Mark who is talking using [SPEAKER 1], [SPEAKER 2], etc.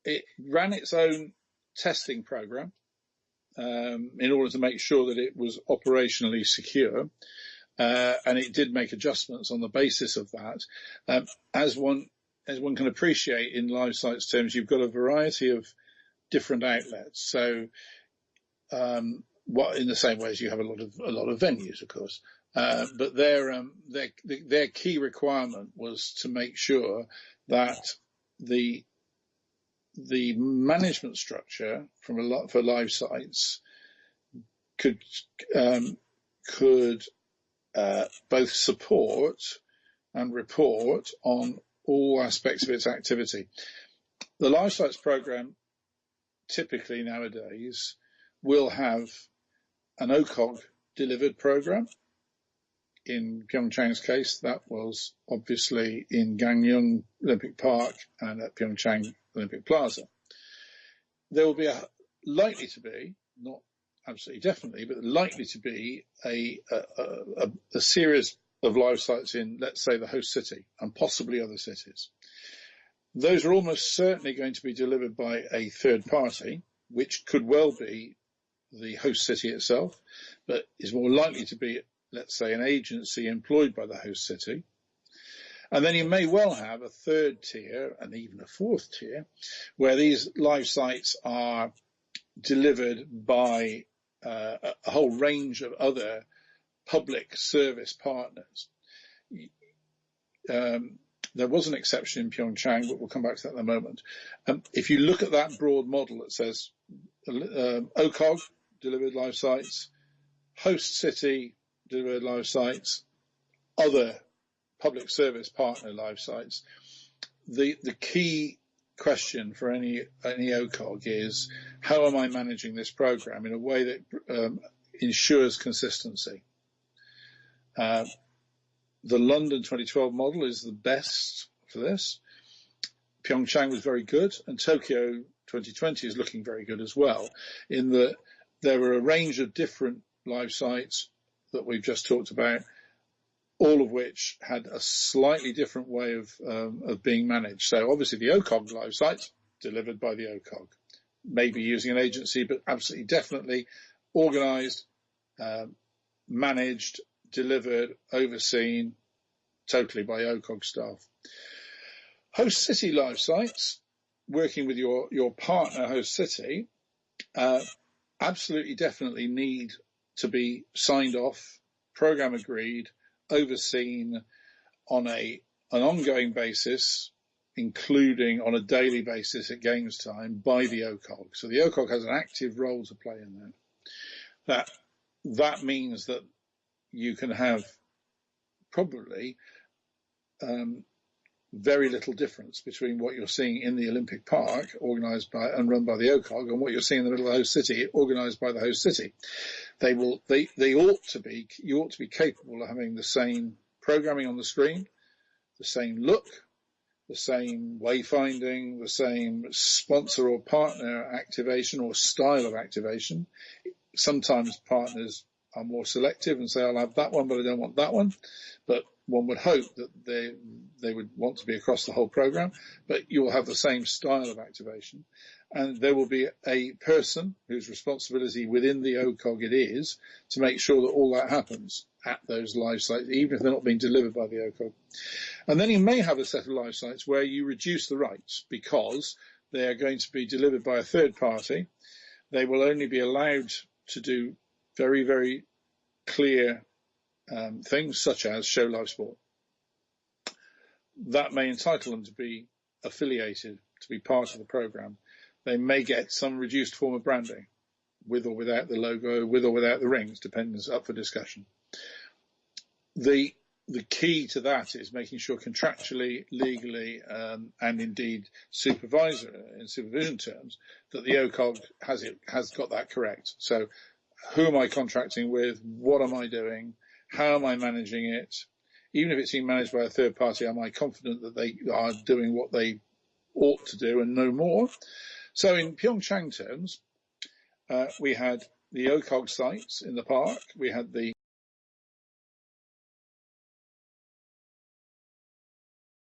[SPEAKER 1] it ran its own testing program in order to make sure that it was operationally secure. And it did make adjustments on the basis of that. As one can appreciate in live sites terms, you've got a variety of different outlets. So, in the same way as you have a lot of venues, of course. But their key requirement was to make sure that the management structure for live sites could both support and report on all aspects of its activity. The live sites program typically nowadays will have an OCOG delivered program. In Pyeongchang's case, that was obviously in Gangneung Olympic Park and at Pyeongchang Olympic Plaza. There will be likely to be, not absolutely definitely, but likely to be a series of live sites in, let's say, the host city and possibly other cities. Those are almost certainly going to be delivered by a third party, which could well be the host city itself, but is more likely to be, let's say, an agency employed by the host city. And then you may well have a third tier and even a fourth tier where these live sites are delivered by a whole range of other public service partners. There was an exception in Pyeongchang, but we'll come back to that in a moment. If you look at that broad model that says OCOG delivered live sites, host city delivered live sites, other public service partner live sites, the key question for any OCOG is, how am I managing this program in a way that ensures consistency? The London 2012 model is the best for this. Pyeongchang was very good, and Tokyo 2020 is looking very good as well, in that there were a range of different live sites that we've just talked about, all of which had a slightly different way of being managed. So obviously the OCOG live sites delivered by the OCOG, maybe using an agency, but absolutely definitely organised, managed, delivered, overseen totally by OCOG staff. Host city live sites, working with your partner host city, absolutely definitely need to be signed off, program agreed, overseen on an ongoing basis, including on a daily basis at games time by the OCOG. So the OCOG has an active role to play in that. That means that you can have probably very little difference between what you're seeing in the Olympic Park, organised by and run by the OCOG, and what you're seeing in the middle of the host city, organised by the host city. You ought to be capable of having the same programming on the screen, the same look, the same wayfinding, the same sponsor or partner activation or style of activation. Sometimes partners are more selective and say, I'll have that one, but I don't want that one. But one would hope that they would want to be across the whole program, but you will have the same style of activation. And there will be a person whose responsibility within the OCOG it is to make sure that all that happens at those live sites, even if they're not being delivered by the OCOG. And then you may have a set of live sites where you reduce the rights because they are going to be delivered by a third party. They will only be allowed to do very, very clear things such as show live sport. That may entitle them to be affiliated, to be part of the program. They may get some reduced form of branding, with or without the logo, with or without the rings, depends, up for discussion. The key to that is making sure contractually, legally, and indeed in supervision terms, that the OCOG has got that correct. So who am I contracting with? What am I doing? How am I managing it? Even if it's being managed by a third party, am I confident that they are doing what they ought to do and no more? So in Pyeongchang terms, we had the OCOG sites in the park. We had the